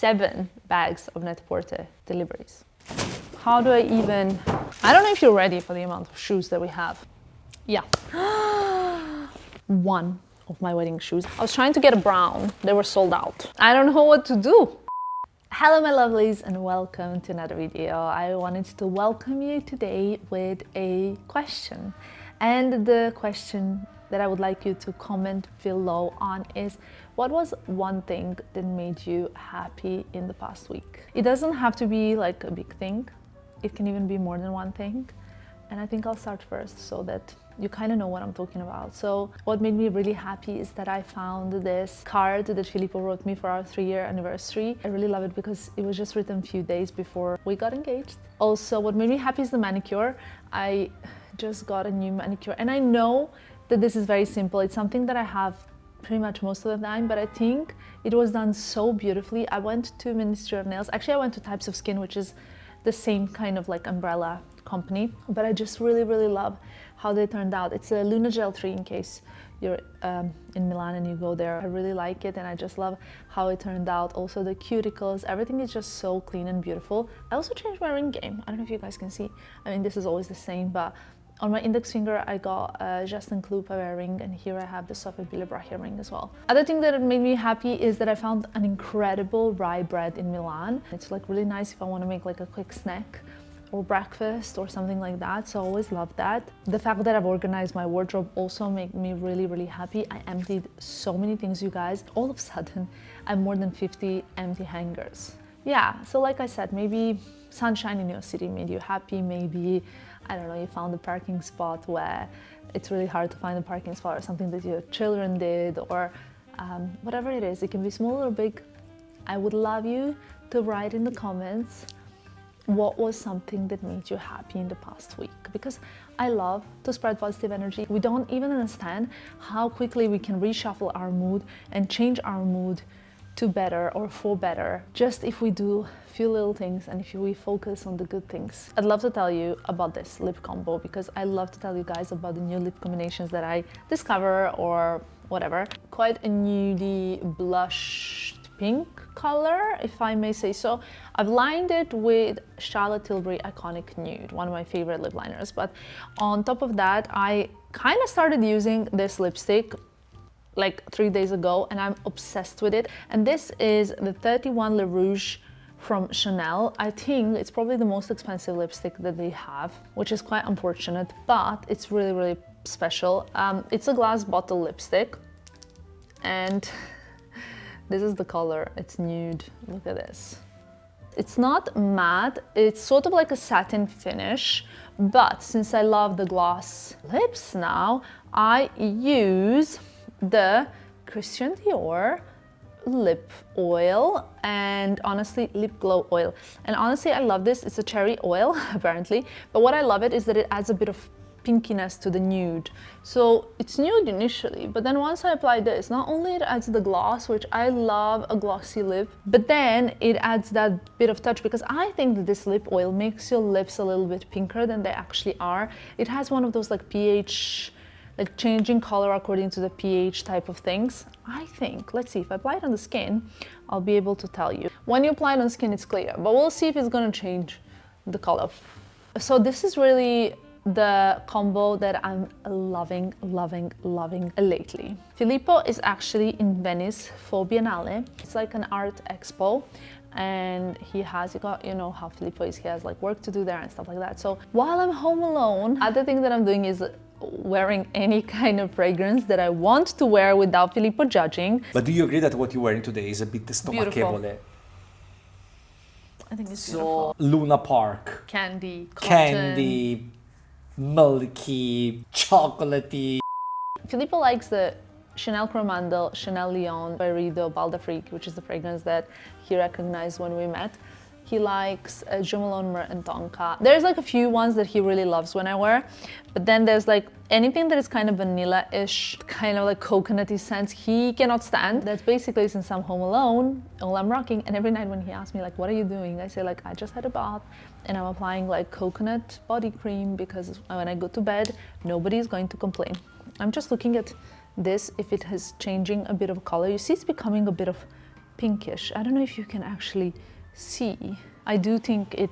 7 bags of Net-a-Porter deliveries. How do I even... I don't know if you're ready for the amount of shoes that we have. Yeah. One of my wedding shoes. I was trying to get a brown. They were sold out. I don't know what to do. Hello my lovelies and welcome to another video. I wanted to welcome you today with a question. And the question that I would like you to comment below on is, what was one thing that made you happy in the past week? It doesn't have to be like a big thing. It can even be more than one thing. And I think I'll start first so that you kind of know what I'm talking about. So what made me really happy is that I found this card that Filippo wrote me for our 3-year anniversary. I really love it because it was just written a few days before we got engaged. Also, what made me happy is the manicure. I just got a new manicure and I know that this is very simple. It's something that I have pretty much most of the time, but I think it was done so beautifully. I went to Ministry of Nails. Actually, I went to Types of Skin, which is the same kind of like umbrella company, but I just really love how they turned out. It's a Luna Gel 3 in case you're in Milan and you go there. I really like it and I just love how it turned out. Also the cuticles, everything is just so clean and beautiful. I also changed my ring game. I don't know if you guys can see. I mean, this is always the same, but on my index finger I got a Justin Klupa ring, and here I have the Sofia Bilebrachia ring as well. Other thing that made me happy is that I found an incredible rye bread in Milan. It's like really nice if I want to make like a quick snack or breakfast or something like that, so I always love that. The fact that I've organized my wardrobe also made me really happy. I emptied so many things, you guys. All of a sudden I have more than 50 empty hangers. Yeah, so like I said, maybe sunshine in your city made you happy. Maybe, I don't know, you found a parking spot where it's really hard to find a parking spot, or something that your children did, or whatever it is. It can be small or big. I would love you to write in the comments what was something that made you happy in the past week, because I love to spread positive energy. We don't even understand how quickly we can reshuffle our mood and change our mood to better or for better, just if we do a few little things and if we focus on the good things. I'd love to tell you about this lip combo because I love to tell you guys about the new lip combinations that I discover or whatever. Quite a nudie blushed pink color, if I may say so. I've lined it with Charlotte Tilbury Iconic Nude, one of my favorite lip liners. But on top of that, I kind of started using this lipstick like 3 days ago and I'm obsessed with it. And this is the 31 Le Rouge from Chanel. I think it's probably the most expensive lipstick that they have, which is quite unfortunate, but it's really special. It's a glass bottle lipstick and this is the color. It's nude. Look at this. It's not matte. It's sort of like a satin finish, but since I love the gloss lips now, I use the Christian Dior lip oil and honestly lip glow oil. And honestly, I love this. It's a cherry oil apparently, but what I love it is that it adds a bit of pinkiness to the nude. So it's nude initially, but then once I apply this, not only it adds the gloss, which I love a glossy lip, but then it adds that bit of touch, because I think that this lip oil makes your lips a little bit pinker than they actually are. It has one of those like pH, like changing color according to the pH type of things. I think, let's see, if I apply it on the skin, I'll be able to tell you. When you apply it on the skin, it's clear, but we'll see if it's gonna change the color. So this is really the combo that I'm loving lately. Filippo is actually in Venice for Biennale. It's like an art expo, and he got, you know how Filippo is, he has like work to do there and stuff like that. So while I'm home alone, other thing that I'm doing is wearing any kind of fragrance that I want to wear without Filippo judging. But do you agree that what you're wearing today is a bit stomachevole? I think it's beautiful. Luna Park. Candy, cotton. Candy, milky, chocolatey. Filippo likes the Chanel Coromandel, Chanel Lion, Rido, Baldafrique, which is the fragrance that he recognized when we met. He likes Jo Malone Myrrh and Tonka. There's like a few ones that he really loves when I wear, but then there's like anything that is kind of vanilla-ish, kind of like coconutty scents, he cannot stand. That's basically, since I'm home alone, all I'm rocking. And every night when he asks me like, what are you doing? I say like, I just had a bath and I'm applying like coconut body cream, because when I go to bed, nobody's going to complain. I'm just looking at this, if it is changing a bit of color. You see it's becoming a bit of pinkish. I don't know if you can actually see. I do think it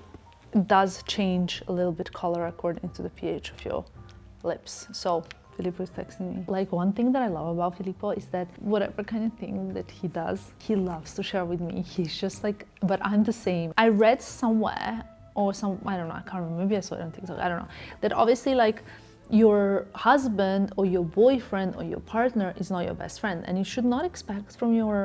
does change a little bit color according to the pH of your lips. So Filippo is texting me. Like, one thing that I love about Filippo is that whatever kind of thing that he does, he loves to share with me. He's just like, but I'm the same. I read somewhere, or I don't know, I can't remember, maybe I saw it on TikTok, I don't know, that obviously like your husband or your boyfriend or your partner is not your best friend, and you should not expect from your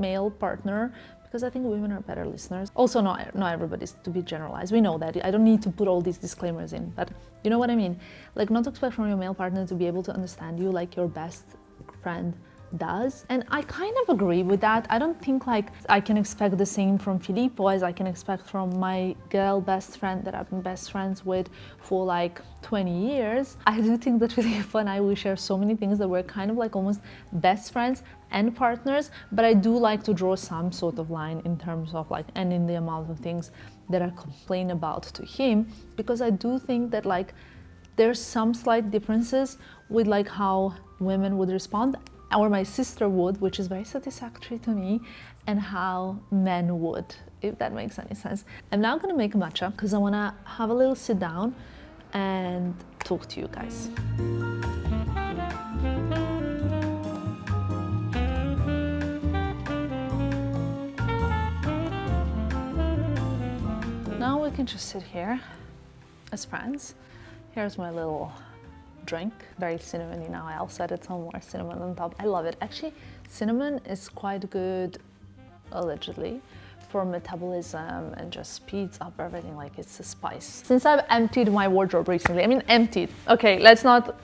male partner, because I think women are better listeners. Also, not everybody's to be generalized. We know that. I don't need to put all these disclaimers in, but you know what I mean? Like, not to expect from your male partner to be able to understand you like your best friend does. And I kind of agree with that. I don't think like I can expect the same from Filippo as I can expect from my girl best friend that I've been best friends with for like 20 years. I do think that Filippo and I, we share so many things that we're kind of like almost best friends and partners, but I do like to draw some sort of line in terms of like, and in the amount of things that I complain about to him, because I do think that like there's some slight differences with like how women would respond, or my sister would, which is very satisfactory to me, and how men would, if that makes any sense. I'm now gonna make a matcha because I wanna have a little sit down and talk to you guys. Now we can just sit here as friends. Here's my little drink, very cinnamony now. I also added some more cinnamon on top. I love it. Actually, cinnamon is quite good, allegedly, for metabolism and just speeds up everything, like it's a spice. Since I've emptied my wardrobe recently, I mean emptied, okay, let's not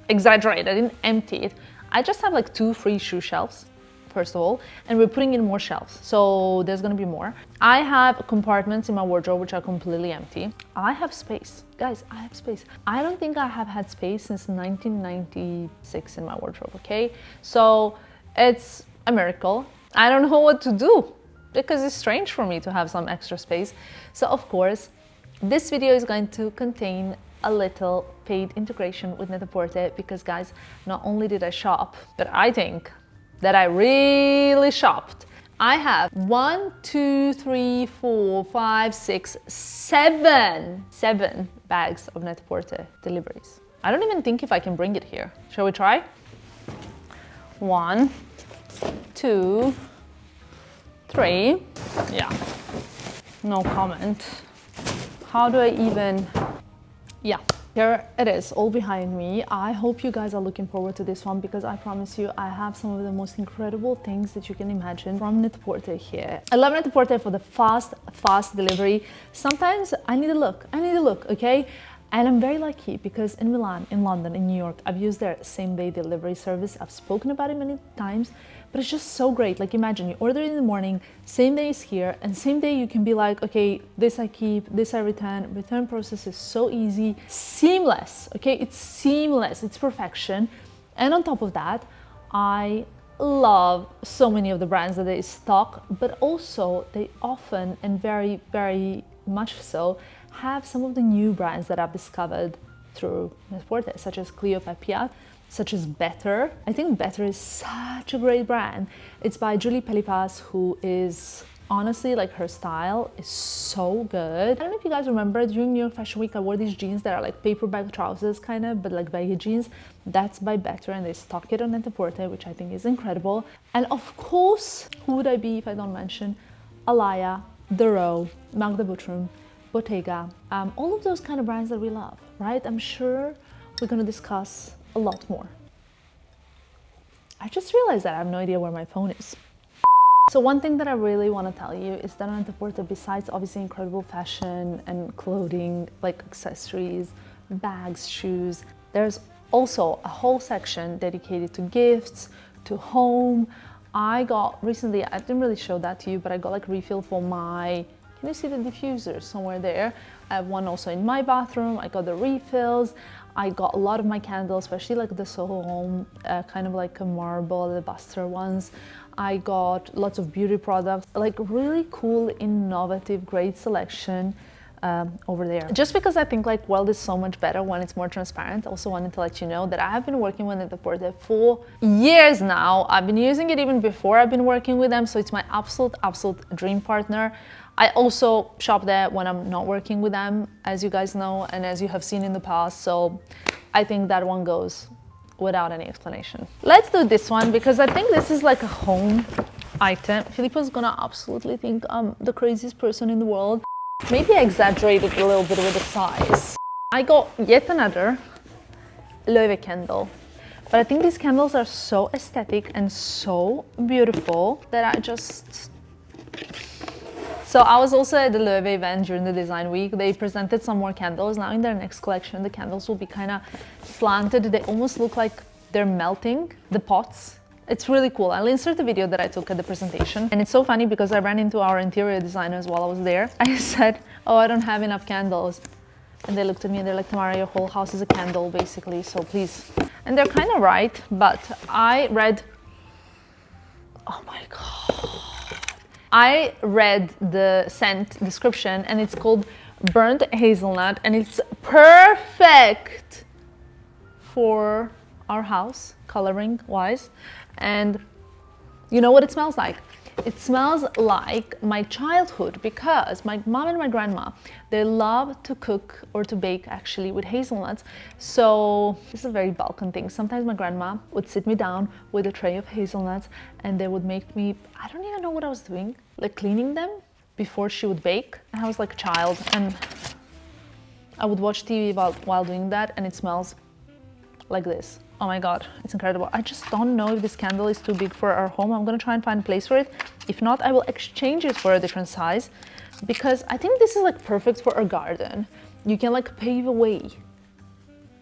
exaggerate, I didn't empty it. I just have like 2 free shoe shelves, first of all, and we're putting in more shelves, so there's gonna be more. I have compartments in my wardrobe which are completely empty. I have space, guys, I have space. I don't think I have had space since 1996 in my wardrobe, okay? So it's a miracle. I don't know what to do because it's strange for me to have some extra space. So of course, this video is going to contain a little paid integration with Net-a-Porter, because guys, not only did I shop, but I think that I really shopped. I have 1, 2, 3, 4, 5, 6, 7 bags of Net-a-Porter deliveries. I don't even think if I can bring it here. Shall we try? 1, 2, 3. Yeah, no comment. How do I even, yeah. Here it is, all behind me. I hope you guys are looking forward to this one, because I promise you I have some of the most incredible things that you can imagine from Net-a-Porter here. I love Net-a-Porter for the fast delivery. Sometimes I need a look, okay? And I'm very lucky because in Milan, in London, in New York, I've used their same-day delivery service. I've spoken about it many times, but it's just so great. Like, imagine you order it in the morning, same day is here, and same day you can be like, okay, this I keep, this I return. Return process is so easy, seamless, okay? It's seamless, it's perfection. And on top of that, I love so many of the brands that they stock, but also they often, and very, very much so, have some of the new brands that I've discovered through Net-a-Porter, such as Clio Papia, such as Better. I think Better is such a great brand. It's by Julie Filippos, who is honestly, like, her style is so good. I don't know if you guys remember, during New York Fashion Week, I wore these jeans that are like paperback trousers kind of, but like baggy jeans. That's by Better, and they stock it on Net-a-Porter, which I think is incredible. And of course, who would I be if I don't mention Alaia, The Row, Magda Butrym, Bottega, all of those kind of brands that we love, right? I'm sure we're gonna discuss a lot more. I just realized that I have no idea where my phone is. So one thing that I really want to tell you is that on Net-a-Porter, besides obviously incredible fashion and clothing, like accessories, bags, shoes, there's also a whole section dedicated to gifts, to home. I got recently, I didn't really show that to you, but I got like refill for my, can you see the diffuser somewhere there? I have one also in my bathroom. I got the refills. I got a lot of my candles, especially like the Soho Home, kind of like a marble, the Buster ones. I got lots of beauty products, like really cool, innovative, great selection. over there. Just because I think like weld is so much better when it's more transparent. Also wanted to let you know that I have been working with Net-a-Porter for years now. I've been using it even before I've been working with them, so it's my absolute dream partner. I also shop there when I'm not working with them, as you guys know and as you have seen in the past, so I think that one goes without any explanation. Let's do this one because I think this is like a home item. Filippos is gonna absolutely think I'm the craziest person in the world. Maybe I exaggerated a little bit with the size. I got yet another Loewe candle, but I think these candles are so aesthetic and so beautiful that I just... So I was also at the Loewe event during the design week. They presented some more candles. Now in their next collection, the candles will be kind of slanted. They almost look like they're melting, the pots. It's really cool. I'll insert the video that I took at the presentation. And it's so funny because I ran into our interior designers while I was there. I said, oh, I don't have enough candles. And they looked at me and they're like, Tamara, your whole house is a candle basically, so please. And they're kind of right, but I read, oh my God. I read the scent description and it's called burnt hazelnut and it's perfect for our house, coloring wise. And you know what it smells like? It smells like my childhood because my mom and my grandma, they love to cook or to bake actually with hazelnuts. So this is a very Balkan thing. Sometimes my grandma would sit me down with a tray of hazelnuts and they would make me, I don't even know what I was doing, like cleaning them before she would bake. And I was like a child and I would watch TV while doing that and it smells like this. Oh my God, it's incredible. I just don't know if this candle is too big for our home. I'm gonna try and find a place for it. If not, I will exchange it for a different size because I think this is like perfect for a garden. You can like pave a way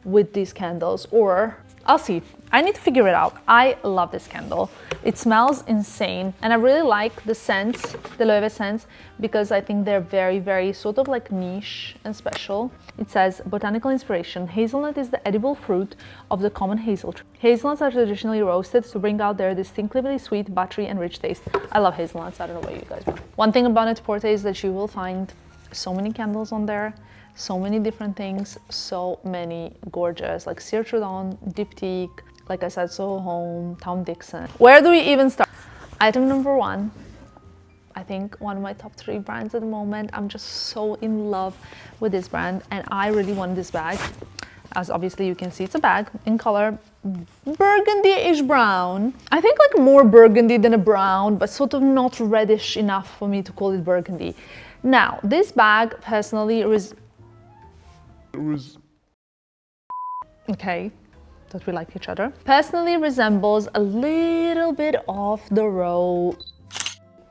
with these candles, or I'll see. I need to figure it out. I love this candle. It smells insane. And I really like the scents, the Loewe scents, because I think they're very, very sort of like niche and special. It says, botanical inspiration. Hazelnut is the edible fruit of the common hazel tree. Hazelnuts are traditionally roasted to bring out their distinctively sweet, buttery, and rich taste. I love hazelnuts. I don't know what you guys want. One thing about Net-a-Porter is that you will find so many candles on there, so many different things, so many gorgeous, like Cire Trudon, Diptyque, like I said, Soho Home, Tom Dixon. Where do we even start? Item number one, I think one of my top 3 brands at the moment. I'm just so in love with this brand and I really want this bag. As obviously you can see, it's a bag in color burgundy-ish brown. I think like more burgundy than a brown, but sort of not reddish enough for me to call it burgundy. Now, this bag personally okay, that we like each other. Personally resembles a little bit of the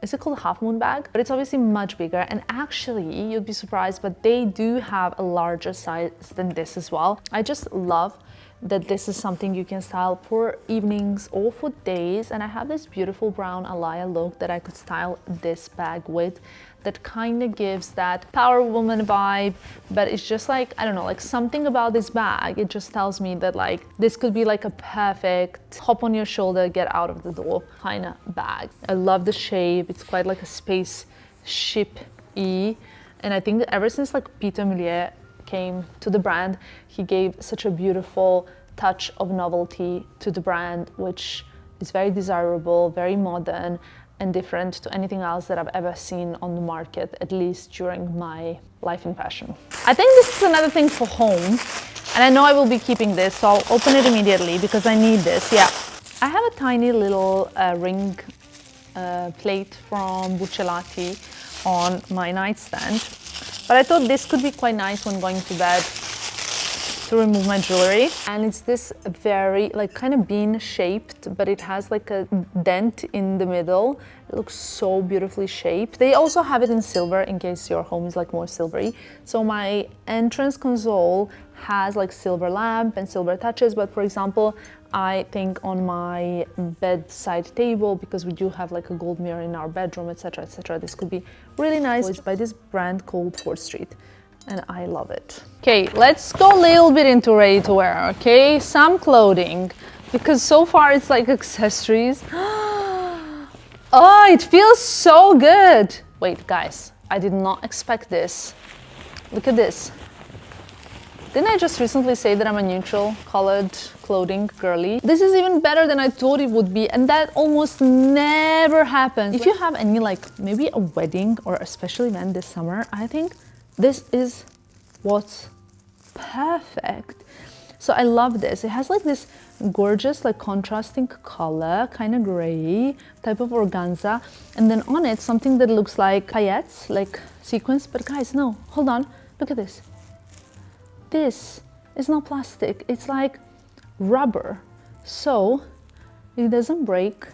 is it called a half moon bag? But it's obviously much bigger and actually you'd be surprised, but they do have a larger size than this as well. I just love that this is something you can style for evenings or for days, and I have this beautiful brown Alaia look that I could style this bag with that kind of gives that power woman vibe, but it's just like, I don't know, like something about this bag, it just tells me that like this could be like a perfect hop on your shoulder, get out of the door kind of bag. I love the shape. It's quite like a space ship-y, and I think that ever since like Peter Mulier came to the brand, he gave such a beautiful touch of novelty to the brand, which is very desirable, very modern, and different to anything else that I've ever seen on the market, at least during my life in fashion. I think this is another thing for home, and I know I will be keeping this, so I'll open it immediately because I need this. Yeah, I have a tiny little ring plate from Buccellati on my nightstand, but I thought this could be quite nice when going to bed to remove my jewelry. And it's this very like kind of bean shaped, but it has like a dent in the middle. It looks so beautifully shaped. They also have it in silver in case your home is like more silvery. So my entrance console has like silver lamp and silver touches, but for example, I think on my bedside table, because we do have like a gold mirror in our bedroom, etc., etc., this could be really nice. It's by this brand called 4th Street. And I love it. Okay, let's go a little bit into ready to wear, okay? Some clothing, because so far it's like accessories. Oh, it feels so good. Wait, guys, I did not expect this. Look at this. Didn't I just recently say that I'm a neutral colored clothing girly? This is even better than I thought it would be, and that almost never happens. If you have any, like maybe a wedding or a special event this summer, I think this is what's perfect. So I love this. It has like this gorgeous, like contrasting color, kind of gray type of organza, and then on it something that looks like paillettes, like sequins. But guys, no, hold on, look at this. This is not plastic, it's like rubber, so it doesn't break,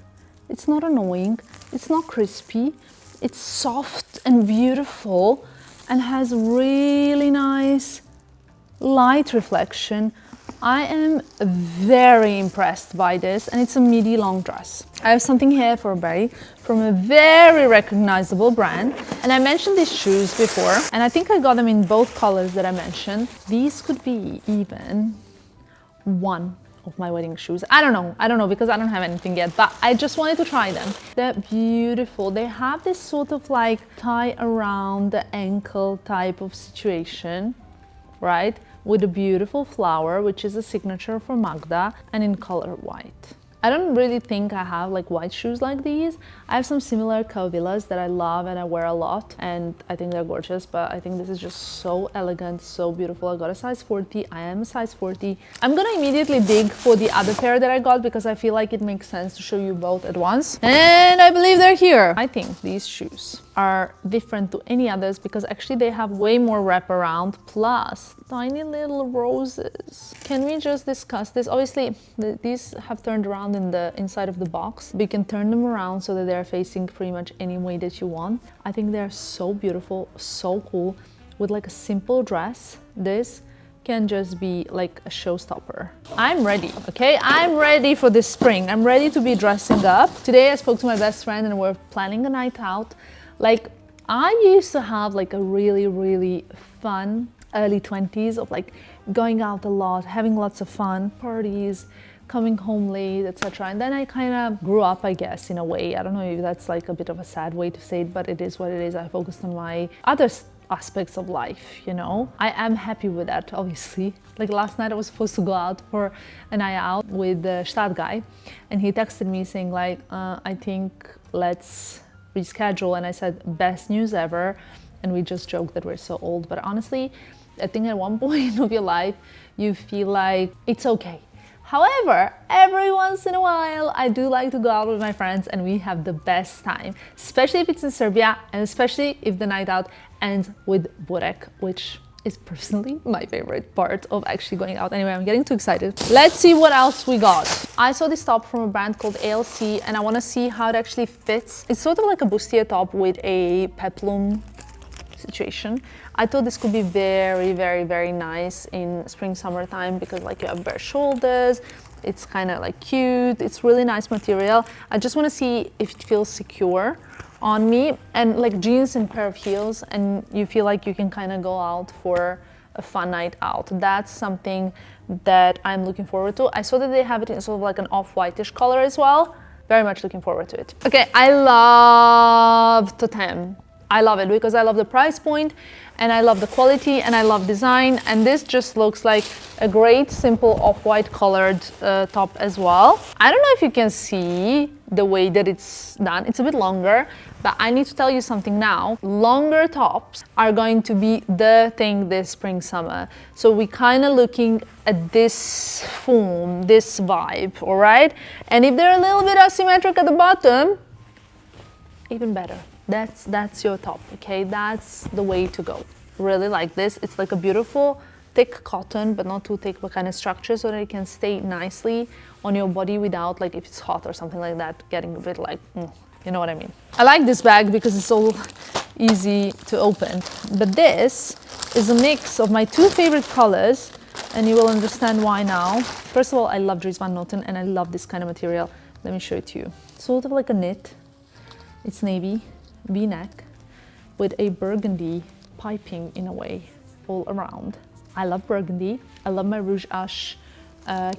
it's not annoying, it's not crispy, it's soft and beautiful and has really nice light reflection. I am very impressed by this, and it's a midi long dress. I have something here for Barry from a very recognizable brand, and I mentioned these shoes before, and I think I got them in both colors that I mentioned. These could be even one of my wedding shoes. I don't know because I don't have anything yet, but I just wanted to try them. They're beautiful. They have this sort of like tie around the ankle type of situation, right? With a beautiful flower, which is a signature for Magda, and in color white. I don't really think I have like white shoes like these. I have some similar Covillas that I love and I wear a lot, and I think they're gorgeous, but I think this is just so elegant, so beautiful. I got a size 40, I am a size 40. I'm gonna immediately dig for the other pair that I got because I feel like it makes sense to show you both at once. And I believe they're here. I think these shoes are different to any others because actually they have way more wraparound plus tiny little roses. Can we just discuss this? Obviously these have turned around in the inside of the box, but you can turn them around so that they're facing pretty much any way that you want. I think they're so beautiful, so cool. With like a simple dress, this can just be like a showstopper. I'm ready, okay? I'm ready for this spring. I'm ready to be dressing up. Today I spoke to my best friend and we're planning a night out. Like, I used to have like a really fun early 20s of like going out a lot, having lots of fun, parties, coming home late, etc. And then I kind of grew up, I guess, in a way. I don't know if that's like a bit of a sad way to say it, but it is what it is. I focused on my other aspects of life, you know. I am happy with that, obviously. Like last night I was supposed to go out for a night out with the Stadt guy, and he texted me saying like, I think let's reschedule, and I said best news ever, and we just joked that we're so old. But honestly, I think at one point of your life you feel like it's okay. However, every once in a while I do like to go out with my friends and we have the best time, especially if it's in Serbia and especially if the night out ends with burek, which is personally my favorite part of actually going out. Anyway, I'm getting too excited. Let's see what else we got. I saw this top from a brand called A.L.C. and I want to see how it actually fits. It's sort of like a bustier top with a peplum situation. I thought this could be very nice in spring summertime because like you have bare shoulders, it's kind of like cute, it's really nice material. I just want to see if it feels secure on me, and like jeans and pair of heels, and you feel like you can kind of go out for a fun night out. That's something that I'm looking forward to. I saw that they have it in sort of like an off-whitish color as well. Very much looking forward to it. Okay, I love Toteme. I love it because I love the price point and I love the quality and I love design, and this just looks like a great simple off-white colored top as well. I don't know if you can see the way that it's done. It's a bit longer, but I need to tell you something now. Longer tops are going to be the thing this spring summer. So we're kind of looking at this form, this vibe, all right? And if they're a little bit asymmetric at the bottom, even better. That's your top, okay? That's the way to go. Really like this. It's like a beautiful thick cotton, but not too thick, but kind of structure so that it can stay nicely on your body without, like if it's hot or something like that, getting a bit like, you know what I mean. I like this bag because it's all easy to open. But this is a mix of my two favorite colors, and you will understand why now. First of all, I love Dries Van Noten and I love this kind of material. Let me show it to you. Sort of like a knit. It's navy, V-neck, with a burgundy piping in a way all around. I love burgundy, I love my Rouge Ash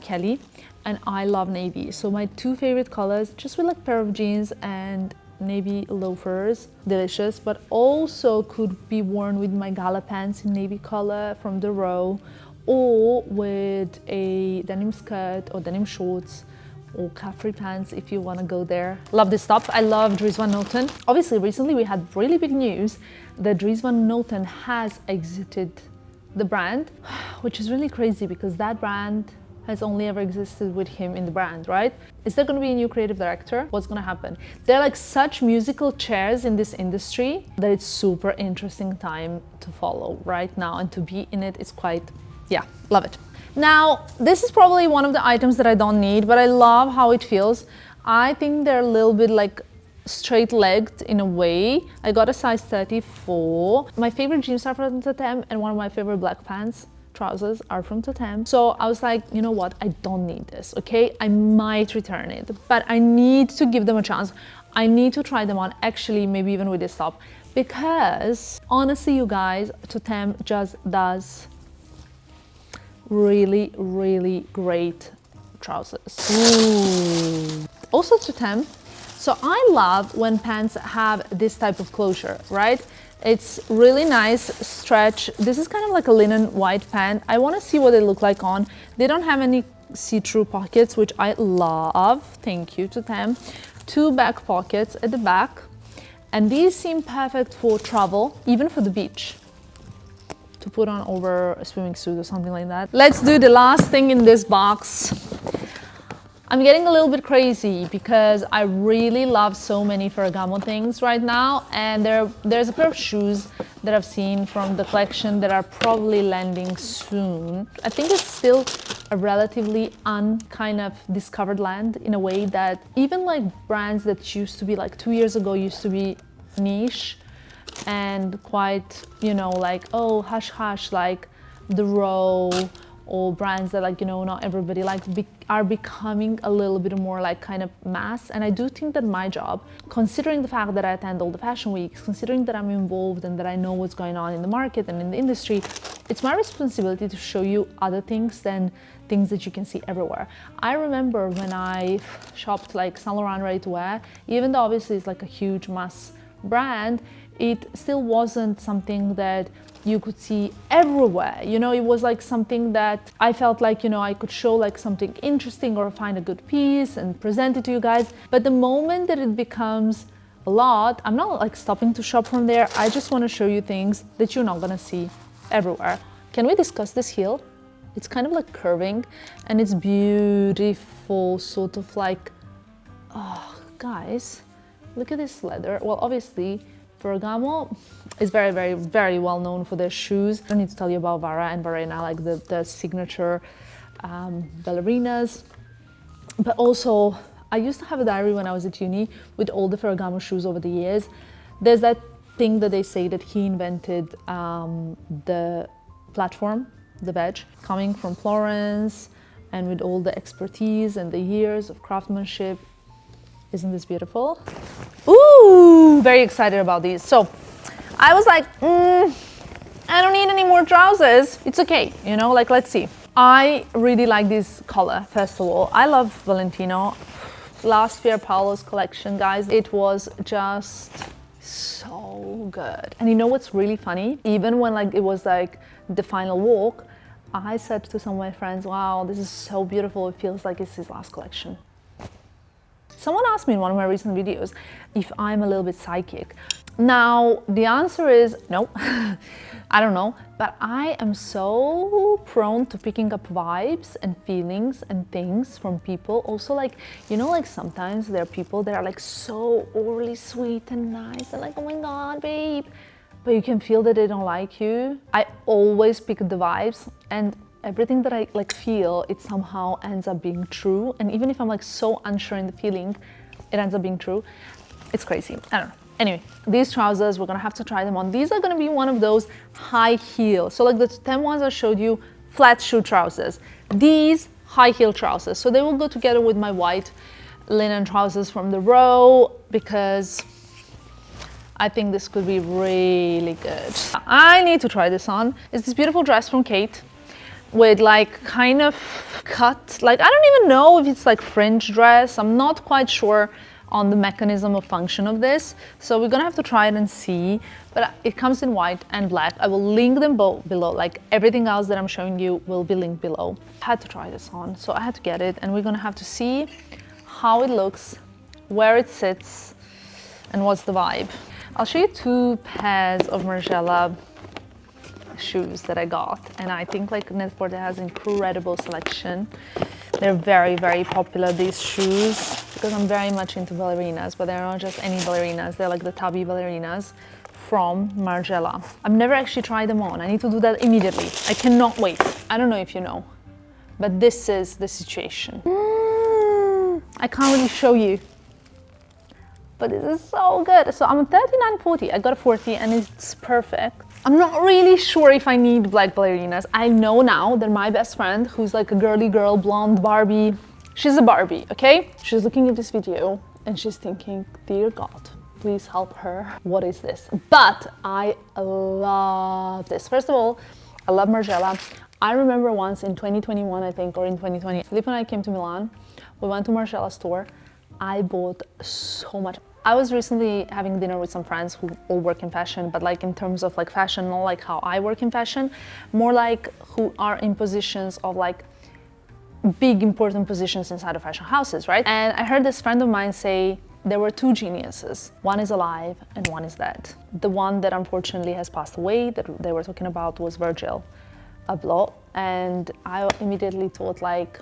Kelly, and I love navy. So my two favorite colors, just with like a pair of jeans and navy loafers, delicious, but also could be worn with my gala pants in navy color from the row, or with a denim skirt or denim shorts or capri pants if you want to go there. Love this top. I love Dries Van Noten. Obviously, recently we had really big news that Dries Van Noten has exited the brand, which is really crazy because that brand has only ever existed with him in the brand, right? Is there going to be a new creative director? What's going to happen? There are like such musical chairs in this industry that it's super interesting time to follow right now, and to be in it is quite, yeah, love it. Now, this is probably one of the items that I don't need, but I love how it feels. I think they're a little bit like straight-legged in a way. I got a size 34. My favorite jeans are from Totéme, and one of my favorite black pants trousers are from Totéme. So I was like, you know what, I don't need this, okay? I might return it, but I need to give them a chance. I need to try them on, actually, maybe even with this top, because honestly, you guys, Totéme just does really, really great trousers. Ooh. Also Totéme. So I love when pants have this type of closure, right? It's really nice stretch. This is kind of like a linen white pant. I want to see what they look like on. They don't have any see-through pockets, which I love. Thank you to them. 2 back pockets at the back. And these seem perfect for travel, even for the beach, to put on over a swimming suit or something like that. Let's do the last thing in this box. I'm getting a little bit crazy because I really love so many Ferragamo things right now, and there's a pair of shoes that I've seen from the collection that are probably landing soon. I think it's still a relatively kind of discovered land, in a way that even like brands that used to be like 2 years ago used to be niche and quite, you know, like, oh, hush hush, like the Row, or brands that, like, you know, not everybody likes, are becoming a little bit more like kind of mass. And I do think that my job, considering the fact that I attend all the fashion weeks, considering that I'm involved and that I know what's going on in the market and in the industry, it's my responsibility to show you other things than things that you can see everywhere. I remember when I shopped like Saint Laurent ready to wear, even though obviously it's like a huge mass brand, it still wasn't something that you could see everywhere. You know, it was like something that I felt like, you know, I could show like something interesting or find a good piece and present it to you guys. But the moment that it becomes a lot, I'm not like stopping to shop from there. I just want to show you things that you're not gonna see everywhere. Can we discuss this heel? It's kind of like curving and it's beautiful, sort of like, oh, guys, look at this leather. Well, obviously, Ferragamo is very, very, very well known for their shoes. I don't need to tell you about Vara and Varena, like the signature ballerinas. But also, I used to have a diary when I was at uni with all the Ferragamo shoes over the years. There's that thing that they say that he invented the platform, the veg, coming from Florence, and with all the expertise and the years of craftsmanship. Isn't this beautiful? Ooh, very excited about these. So I was like, I don't need any more trousers. It's okay, you know, like, let's see. I really like this color, first of all. I love Valentino. Last Pierpaolo's collection, guys, it was just so good. And you know what's really funny? Even when like it was like the final walk, I said to some of my friends, wow, this is so beautiful. It feels like it's his last collection. Someone asked me in one of my recent videos if I'm a little bit psychic. Now, the answer is no. I don't know, but I am so prone to picking up vibes and feelings and things from people. Also, like, you know, like sometimes there are people that are like so overly sweet and nice and like, oh my God, babe, but you can feel that they don't like you. I always pick the vibes, and everything that I like feel, it somehow ends up being true. And even if I'm like so unsure in the feeling, it ends up being true. It's crazy. I don't know. Anyway, these trousers, we're gonna have to try them on. These are gonna be one of those high heel. So like the 10 ones I showed you, flat shoe trousers. These high heel trousers. So they will go together with my white linen trousers from the Row, because I think this could be really good. I need to try this on. It's this beautiful dress from Khaite, with like kind of cut, like I don't even know if it's like fringe dress. I'm not quite sure on the mechanism of function of this. So we're gonna have to try it and see, but it comes in white and black. I will link them both below, like everything else that I'm showing you will be linked below. I had to try this on, so I had to get it, and we're gonna have to see how it looks, where it sits, and what's the vibe. I'll show you two pairs of Margiela shoes that I got, and I think like Net-a-Porter has incredible selection. They're very, very popular, these shoes, because I'm very much into ballerinas, but they're not just any ballerinas, they're like the Tabi ballerinas from Margiela. I've never actually tried them on. I need to do that immediately. I cannot wait. I don't know if you know, but this is the situation. I can't really show you, but it is so good. So I'm a 39.40, I got a 40 and it's perfect. I'm not really sure if I need black ballerinas. I know now that my best friend, who's like a girly girl, blonde Barbie, she's a Barbie, okay? She's looking at this video and she's thinking, dear God, please help her. What is this? But I love this. First of all, I love Margiela. I remember once in 2021, I think, or in 2020, Filippo and I came to Milan. We went to Margiela store. I bought so much. I was recently having dinner with some friends who all work in fashion, but like in terms of like fashion, not like how I work in fashion, more like who are in positions of like big important positions inside of fashion houses, right? And I heard this friend of mine say there were two geniuses. One is alive and one is dead. The one that unfortunately has passed away that they were talking about was Virgil Abloh. And I immediately thought like,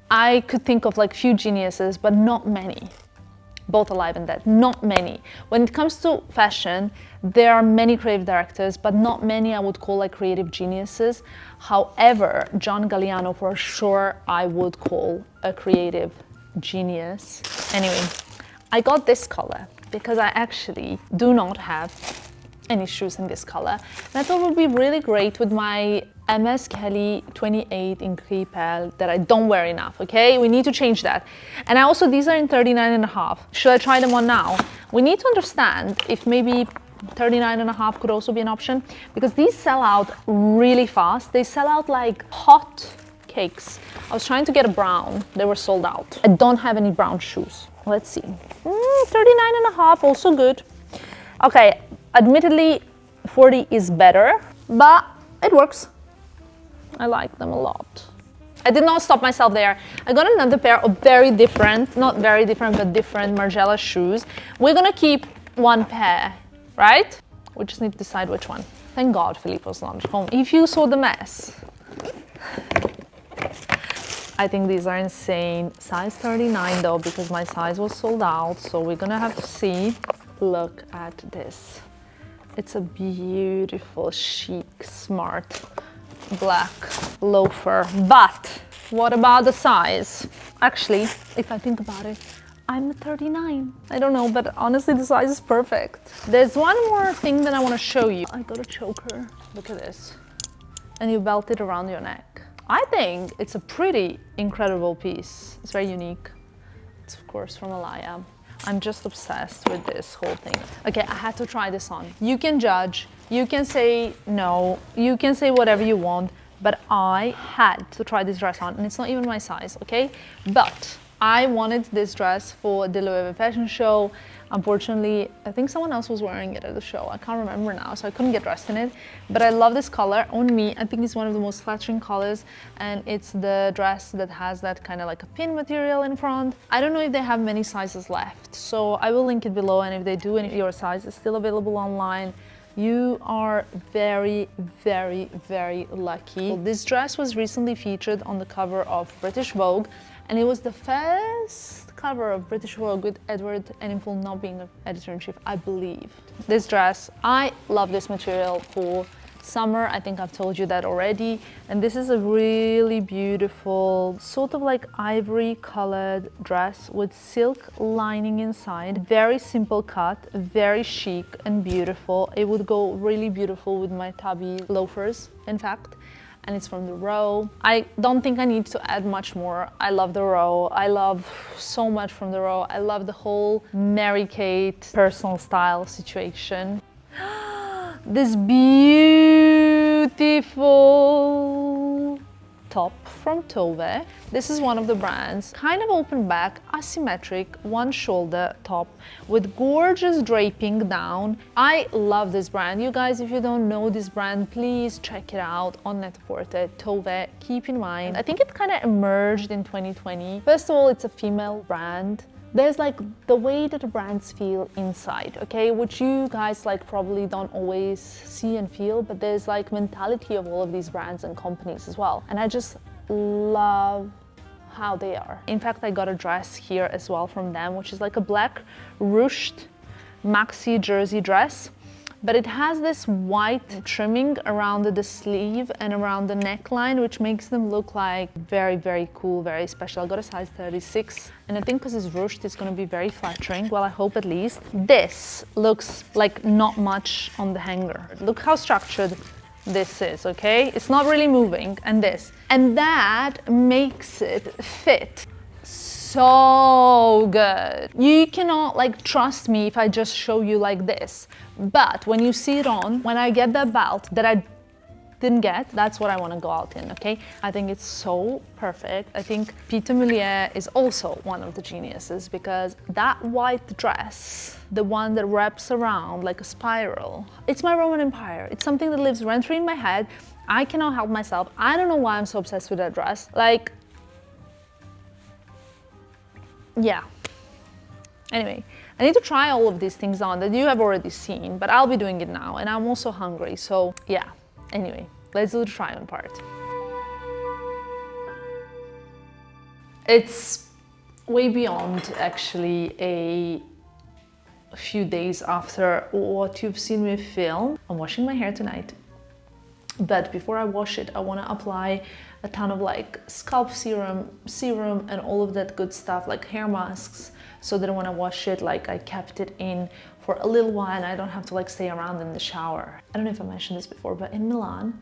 I could think of like few geniuses, but not many. Both alive and dead, not many. When it comes to fashion, there are many creative directors, but not many I would call like creative geniuses. However, John Galliano for sure I would call a creative genius. Anyway, I got this color because I actually do not have any shoes in this color. And I thought it would be really great with my MS Kelly 28 in Creepel that I don't wear enough, okay? We need to change that. And I also, these are in 39.5. Should I try them on now? We need to understand if maybe 39.5 could also be an option, because these sell out really fast. They sell out like hot cakes. I was trying to get a brown, they were sold out. I don't have any brown shoes. Let's see. 39.5, also good. Okay, admittedly 40 is better, but it works. I like them a lot. I did not stop myself there. I got another pair of very different, not very different, but different Margiela shoes. We're gonna keep one pair, right? We just need to decide which one. Thank God Filippos not at home. If you saw the mess. I think these are insane. Size 39 though, because my size was sold out. So we're gonna have to see. Look at this. It's a beautiful, chic, smart black loafer. But what about the size? Actually, if I think about it, I'm a 39. I don't know, but honestly, the size is perfect. There's one more thing that I want to show you. I got a choker. Look at this. And you belt it around your neck. I think it's a pretty incredible piece. It's very unique. It's of course from Alaia. I'm just obsessed with this whole thing. Okay, I had to try this on. You can judge, you can say no, you can say whatever you want, but I had to try this dress on, and it's not even my size, okay? But I wanted this dress for the Loewe fashion show. Unfortunately, I think someone else was wearing it at the show. I can't remember now, so I couldn't get dressed in it. But I love this color on me. I think it's one of the most flattering colors, and it's the dress that has that kind of like a pin material in front. I don't know if they have many sizes left, so I will link it below, and if they do and if your size is still available online, you are very, very, very lucky. Well, this dress was recently featured on the cover of British Vogue, and it was the first cover of British Vogue with Edward Enninful not being an editor-in-chief, I believe. This dress, I love this material for summer. I think I've told you that already. And this is a really beautiful, sort of like ivory colored dress with silk lining inside. Very simple cut, very chic and beautiful. It would go really beautiful with my Tabi loafers, in fact. And it's from the Row. I don't think I need to add much more. I love the Row. I love so much from the Row. I love the whole Mary-Kate personal style situation. This beautiful top from Tove. This is one of the brands. Kind of open back, asymmetric, one shoulder top with gorgeous draping down. I love this brand. You guys, if you don't know this brand, please check it out on Net-a-Porter. Tove, keep in mind, I think it kind of emerged in 2020. First of all, it's a female brand. There's like the way that the brands feel inside, okay, which you guys like probably don't always see and feel, but there's like mentality of all of these brands and companies as well. And I just love how they are. In fact, I got a dress here as well from them, which is like a black ruched maxi jersey dress. But it has this white trimming around the sleeve and around the neckline, which makes them look like very, very cool, very special. I got a size 36, and I think because it's ruched, it's going to be very flattering. Well, I hope at least. This looks like not much on the hanger. Look how structured this is, okay? It's not really moving, and this. And that makes it fit so good. You cannot like trust me if I just show you like this. But when you see it on, when I get that belt that I didn't get, that's what I want to go out in, okay? I think it's so perfect. I think Peter Mulier is also one of the geniuses, because that white dress, the one that wraps around like a spiral, it's my Roman Empire. It's something that lives rent-free in my head. I cannot help myself. I don't know why I'm so obsessed with that dress. Like, yeah. Anyway, I need to try all of these things on that you have already seen, but I'll be doing it now, and I'm also hungry, so yeah. Anyway, let's do the try on part. It's way beyond actually a few days after what you've seen me film. I'm washing my hair tonight, but before I wash it, I want to apply a ton of like scalp serum and all of that good stuff, like hair masks, so that when I wash it, like I kept it in for a little while and I don't have to like stay around in the shower. I don't know if I mentioned this before, but in Milan,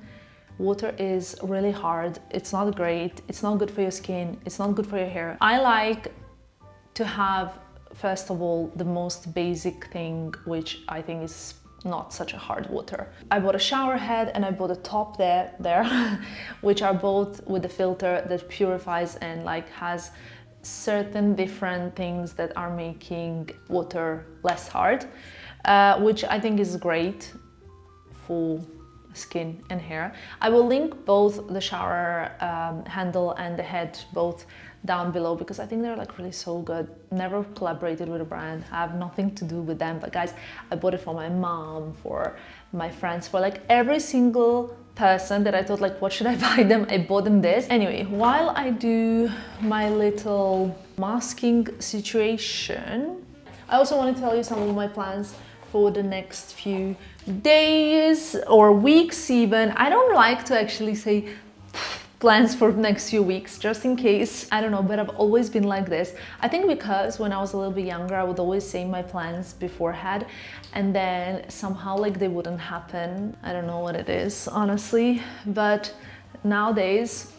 water is really hard. It's not great. It's not good for your skin. It's not good for your hair. I like to have, first of all, the most basic thing, which I think is not such a hard water. I bought a shower head and I bought a top there, which are both with a filter that purifies and like has certain different things that are making water less hard, which I think is great for skin and hair. I will link both the shower handle and the head both down below, because I think they're like really so good. Never collaborated with a brand, I have nothing to do with them, but guys, I bought it for my mom, for my friends, for like every single person that I thought like, what should I buy them? I bought them this. Anyway, while I do my little masking situation, I also want to tell you some of my plans for the next few days or weeks even. I don't like to actually say plans for the next few weeks, just in case, I don't know, but I've always been like this. I think because when I was a little bit younger, I would always say my plans beforehand, and then somehow like they wouldn't happen. I don't know what it is, honestly, but nowadays,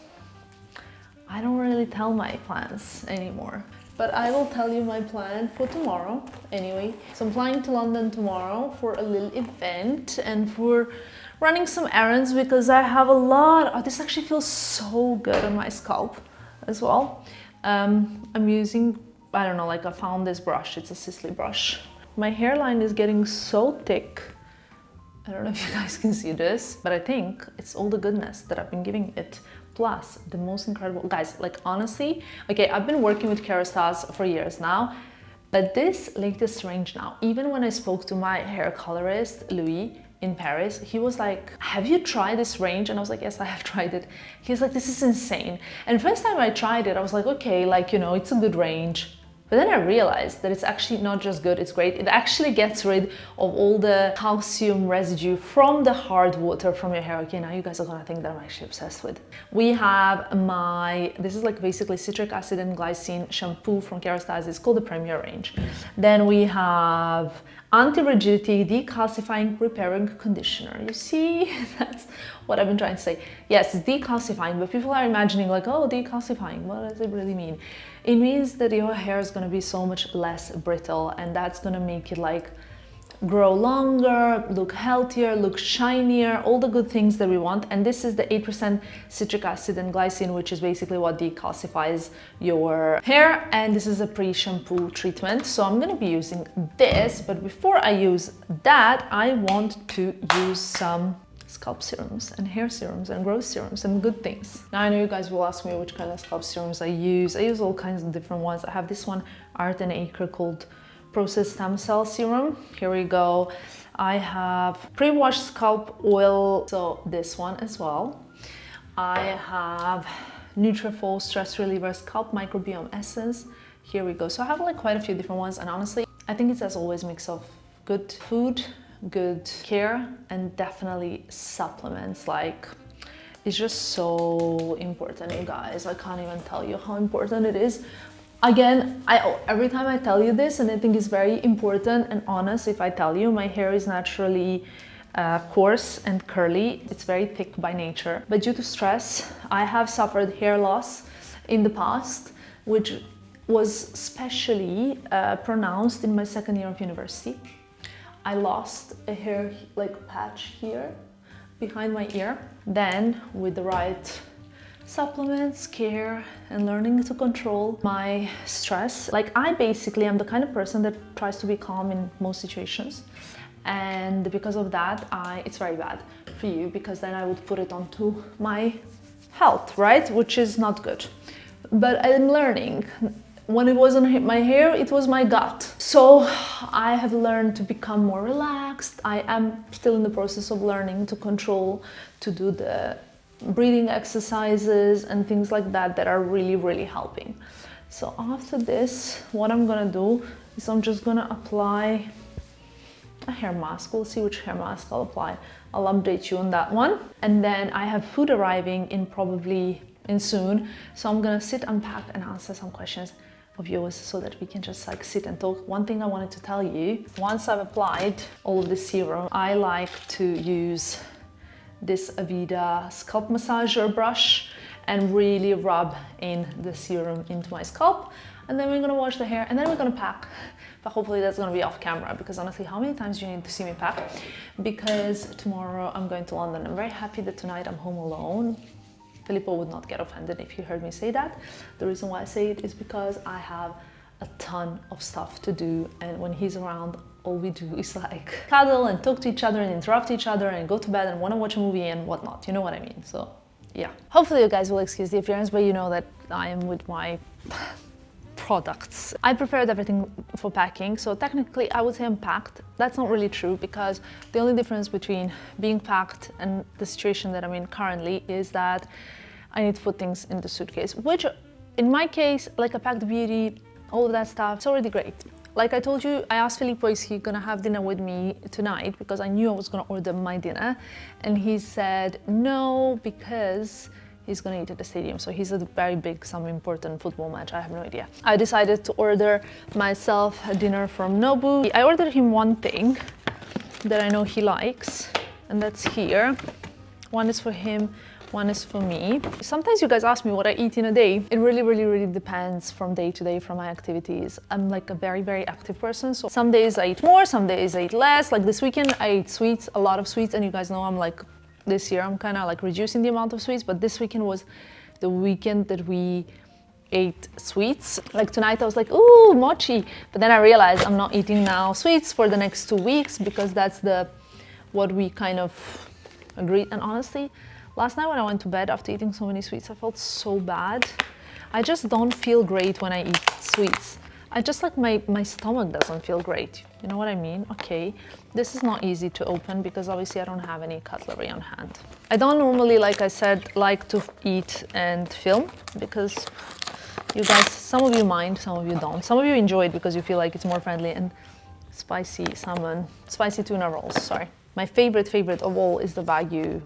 I don't really tell my plans anymore. But I will tell you my plan for tomorrow anyway. So I'm flying to London tomorrow for a little event and for running some errands, because I have a lot. Oh, this actually feels so good on my scalp as well. I'm using, I don't know, like I found this brush. It's a Sisley brush. My hairline is getting so thick. I don't know if you guys can see this, but I think it's all the goodness that I've been giving it. Plus the most incredible, guys, like honestly, okay, I've been working with Kerastase for years now, but this latest range now, even when I spoke to my hair colorist, Louis, in Paris, he was like, have you tried this range? And I was like, yes, I have tried it. He was like, this is insane. And first time I tried it, I was like, okay, like, you know, it's a good range. But then I realized that it's actually not just good, it's great. It actually gets rid of all the calcium residue from the hard water from your hair. Okay, now you guys are gonna think that I'm actually obsessed with. We have this is like basically citric acid and glycine shampoo from Kerastase. It's called the Premier range. Then we have anti-rigidity, decalcifying, repairing conditioner. You see, that's what I've been trying to say. Yes, it's decalcifying, but people are imagining like, oh, decalcifying, what does it really mean? It means that your hair is going to be so much less brittle, and that's going to make it like grow longer, look healthier, look shinier, all the good things that we want. And this is the 8% citric acid and glycine, which is basically what decalcifies your hair. And this is a pre-shampoo treatment. So I'm gonna be using this, but before I use that, I want to use some scalp serums and hair serums and growth serums and good things. Now I know you guys will ask me which kind of scalp serums I use. I use all kinds of different ones. I have this one, Art and Acre, called Processed Stem Cell Serum. Here we go. I have pre-washed scalp oil, so this one as well. I have Nutrafol Stress Reliever Scalp Microbiome Essence. Here we go. So I have like quite a few different ones, and honestly, I think it's as always mix of good food, good care, and definitely supplements. Like, it's just so important, you guys. I can't even tell you how important it is. Again, every time I tell you this, and I think it's very important and honest if I tell you, my hair is naturally coarse and curly. It's very thick by nature, but due to stress, I have suffered hair loss in the past, which was especially pronounced in my second year of university. I lost a hair like patch here behind my ear. Then with the right supplements, care, and learning to control my stress, like I basically am the kind of person that tries to be calm in most situations. And because of that, it's very bad for you, because then I would put it onto my health, right? Which is not good. But I'm learning. When it wasn't my hair, it was my gut. So I have learned to become more relaxed. I am still in the process of learning to control, to do the breathing exercises and things like that that are really, really helping. So after this, what I'm gonna do is I'm just gonna apply a hair mask. We'll see which hair mask I'll apply. I'll update you on that one. And then I have food arriving in soon. So I'm gonna sit, unpack, and answer some questions of yours so that we can just like sit and talk. One thing I wanted to tell you, once I've applied all of the serum, I like to use this Aveda scalp massager brush and really rub in the serum into my scalp. And then we're gonna wash the hair, and then we're gonna pack. But hopefully that's gonna be off camera, because honestly, how many times do you need to see me pack? Because tomorrow I'm going to London. I'm very happy that tonight I'm home alone. Filippo would not get offended if he heard me say that. The reason why I say it is because I have a ton of stuff to do, and when he's around, all we do is like cuddle and talk to each other and interrupt each other and go to bed and want to watch a movie and whatnot. You know what I mean? So yeah. Hopefully you guys will excuse the appearance, but you know that I am with my products. I prepared everything for packing, so technically I would say I'm packed. That's not really true, because the only difference between being packed and the situation that I'm in currently is that I need to put things in the suitcase, which in my case, like a packed beauty, all of that stuff, it's already great. Like I told you, I asked Filippo, is he gonna have dinner with me tonight, because I knew I was gonna order my dinner, and he said no, because he's gonna eat at the stadium. So he's at a very big, some important football match, I have no idea. I decided to order myself a dinner from Nobu. I ordered him one thing that I know he likes, and that's here. One is for him, one is for me. Sometimes you guys ask me what I eat in a day. It really depends from day to day, from my activities. I'm like a very active person, so some days I eat more, some days I eat less. Like this weekend I ate sweets, a lot of sweets, and you guys know I'm like, this year I'm kind of like reducing the amount of sweets, but this weekend was the weekend that we ate sweets. Like tonight I was like, ooh, mochi, but then I realized I'm not eating now sweets for the next 2 weeks, because that's what we kind of agreed. And honestly, last night when I went to bed after eating so many sweets, I felt so bad. I just don't feel great when I eat sweets. I just like my stomach doesn't feel great. You know what I mean? Okay, this is not easy to open because obviously I don't have any cutlery on hand. I don't normally, like I said, like to eat and film, because you guys, some of you mind, some of you don't. Some of you enjoy it because you feel like it's more friendly. And spicy salmon, spicy tuna rolls, sorry. My favorite of all is the Wagyu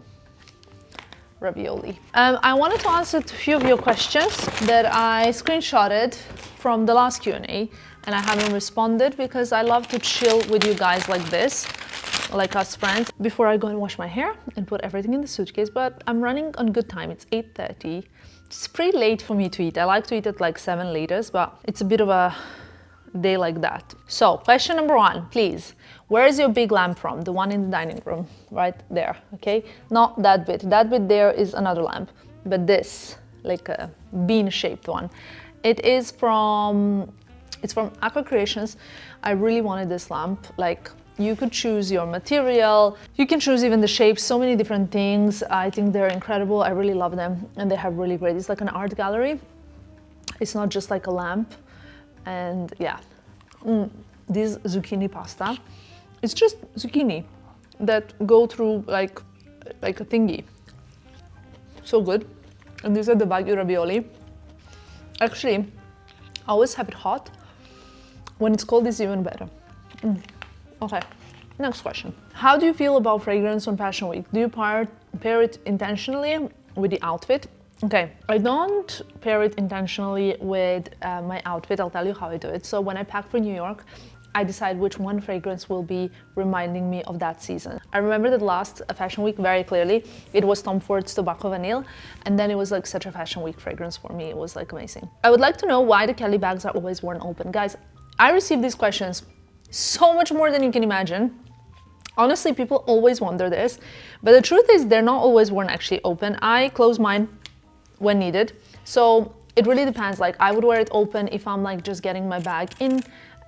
ravioli. I wanted to answer a few of your questions that I screenshotted from the last Q&A, and I haven't responded because I love to chill with you guys like this, like us friends, before I go and wash my hair and put everything in the suitcase. But I'm running on good time. It's 8:30. It's pretty late for me to eat. I like to eat at like 7 laters, but it's a bit of a day like that. So question number 1, please. Where is your big lamp from? The one in the dining room, right there, okay? Not that bit. That bit there is another lamp, but this, like a bean-shaped one. It's from Aqua Creations. I really wanted this lamp. Like, you could choose your material, you can choose even the shape, so many different things. I think they're incredible. I really love them, and they have really great, it's like an art gallery. It's not just like a lamp. And yeah, this zucchini pasta, it's just zucchini that go through like a thingy. So good. And these are the Baguio ravioli. Actually, I always have it hot. When it's cold, it's even better. Okay, next question. How do you feel about fragrance on Fashion Week? Do you pair it intentionally with the outfit? Okay, I don't pair it intentionally with my outfit. I'll tell you how I do it. So when I pack for New York, I decide which one fragrance will be reminding me of that season. I remember that last Fashion Week very clearly. It was Tom Ford's Tobacco Vanille, and then it was like such a Fashion Week fragrance for me. It was like amazing. I would like to know why the Kelly bags are always worn open. Guys, I receive these questions so much more than you can imagine. Honestly, people always wonder this, but the truth is they're not always worn actually open. I close mine when needed, so it really depends. Like, I would wear it open if I'm like just getting my bag in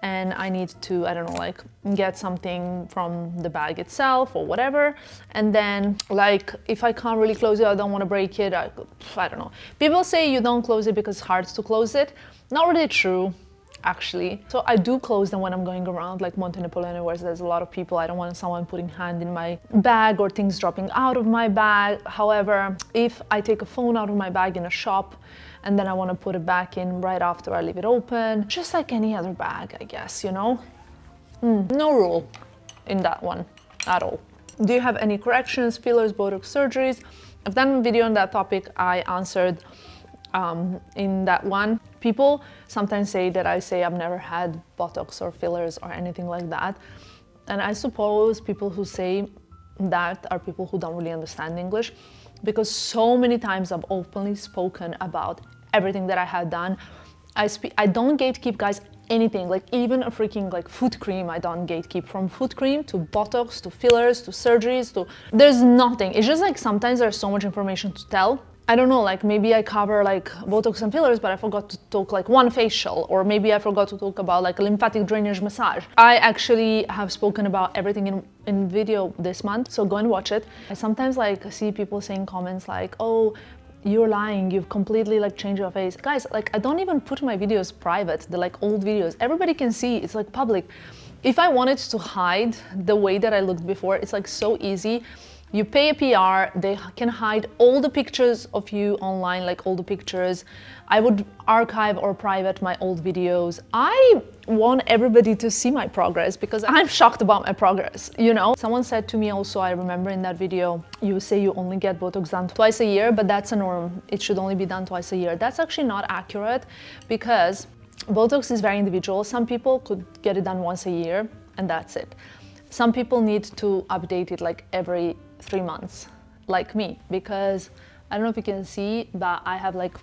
and I need to, I don't know, like get something from the bag itself or whatever. And then like if I can't really close it, I don't want to break it, I don't know. People say you don't close it because it's hard to close it. Not really true, actually. So I do close them when I'm going around like Monte Napoleone, where there's a lot of people. I don't want someone putting hand in my bag or things dropping out of my bag. However, if I take a phone out of my bag in a shop and then I want to put it back in right after I leave it open, just like any other bag, I guess, you know? No rule in that one at all. Do you have any corrections, fillers, Botox surgeries? I've done a video on that topic. I answered in that one. People sometimes say that I say I've never had Botox or fillers or anything like that. And I suppose people who say that are people who don't really understand English, because so many times I've openly spoken about everything that I had done. I don't gatekeep, guys, anything, like even a freaking like foot cream. I don't gatekeep. From foot cream to Botox to fillers to surgeries to, there's nothing. It's just like sometimes there's so much information to tell. I don't know, like maybe I cover like Botox and fillers, but I forgot to talk like one facial, or maybe I forgot to talk about like lymphatic drainage massage. I actually have spoken about everything in video this month, so go and watch it. I sometimes like see people saying comments like, oh, you're lying, you've completely like changed your face. Guys, like I don't even put my videos private, the like old videos. Everybody can see, it's like public. If I wanted to hide the way that I looked before, it's like so easy. You pay a PR, they can hide all the pictures of you online, like all the pictures. I would archive or private my old videos. I want everybody to see my progress because I'm shocked about my progress, you know? Someone said to me also, I remember in that video, you say you only get Botox done twice a year, but that's a norm. It should only be done twice a year. That's actually not accurate because Botox is very individual. Some people could get it done once a year and that's it. Some people need to update it like every 3 months, like me, because I don't know if you can see, but I have like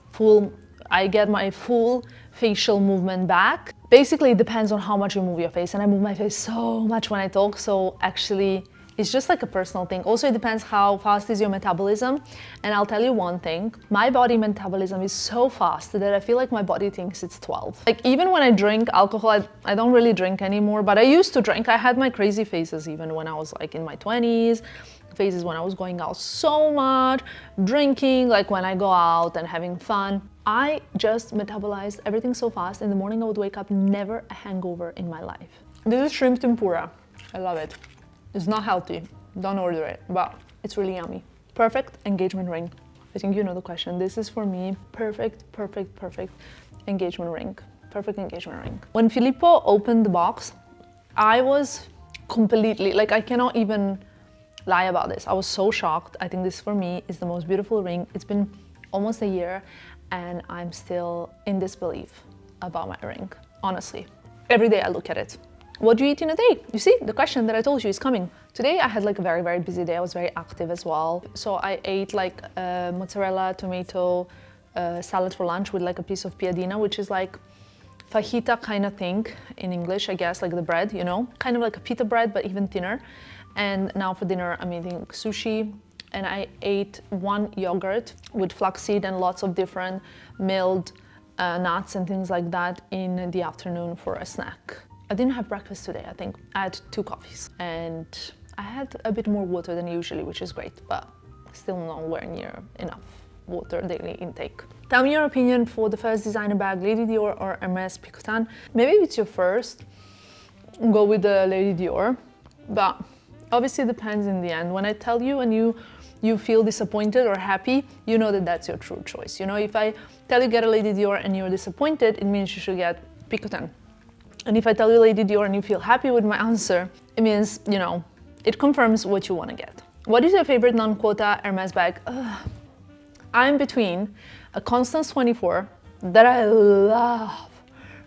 I get my full facial movement back. Basically, it depends on how much you move your face, and I move my face so much when I talk, so actually it's just like a personal thing. Also, it depends how fast is your metabolism, and I'll tell you one thing, my body metabolism is so fast that I feel like my body thinks it's 12. Like even when I drink alcohol, I don't really drink anymore, but I used to drink. I had my crazy phases even when I was like in my 20s, phases when I was going out so much, drinking, like when I go out and having fun. I just metabolized everything so fast. In the morning I would wake up, never a hangover in my life. This is shrimp tempura. I love it. It's not healthy, don't order it, but it's really yummy. Perfect engagement ring. I think you know the question. This is for me, perfect engagement ring. Perfect engagement ring. When Filippo opened the box, I was completely, like I cannot even lie about this. I was so shocked. I think this for me is the most beautiful ring. It's been almost a year and I'm still in disbelief about my ring, honestly. Every day I look at it. What do you eat in a day? You see, the question that I told you is coming. Today I had like a very busy day. I was very active as well. So I ate like mozzarella, tomato salad for lunch with like a piece of piadina, which is like fajita kind of thing in English, I guess, like the bread, you know, kind of like a pita bread, but even thinner. And now for dinner, I'm eating sushi, and I ate one yogurt with flaxseed and lots of different milled nuts and things like that in the afternoon for a snack. I didn't have breakfast today, I think. I had 2 coffees, and I had a bit more water than usually, which is great, but still nowhere near enough water daily intake. Tell me your opinion for the first designer bag, Lady Dior or Hermes Picotin. Maybe if it's your first, go with the Lady Dior, but obviously it depends in the end. When I tell you and you feel disappointed or happy, you know that that's your true choice. You know, if I tell you get a Lady Dior and you're disappointed, it means you should get Picotin. And if I tell you Lady Dior and you feel happy with my answer, it means, you know, it confirms what you want to get. What is your favorite non-quota Hermes bag? I'm between a Constance 24 that I love.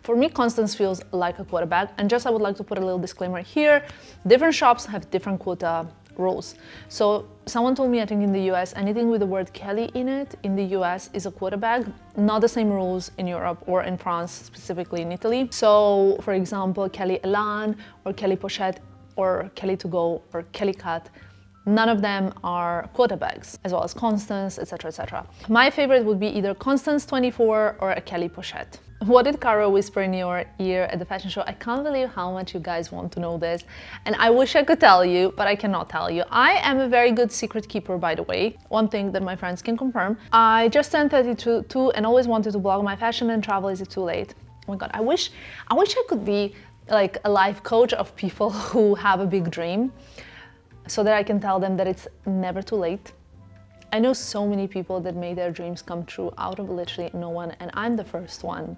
For me, Constance feels like a quota bag. And just I would like to put a little disclaimer here. Different shops have different quota rules. So someone told me, I think in the US, anything with the word Kelly in it in the US is a quota bag. Not the same rules in Europe or in France, specifically in Italy. So for example, Kelly Elan or Kelly Pochette or Kelly To Go or Kelly Cut, none of them are quota bags, as well as Constance, etc., etc. My favorite would be either Constance 24 or a Kelly Pochette. What did Caro whisper in your ear at the fashion show? I can't believe how much you guys want to know this, and I wish I could tell you, but I cannot tell you. I am a very good secret keeper, by the way. One thing that my friends can confirm. I just turned 32 and always wanted to blog my fashion and travel. Is it too late? Oh my God, I wish I could be like a life coach of people who have a big dream, so that I can tell them that it's never too late. I know so many people that made their dreams come true out of literally no one, and I'm the first one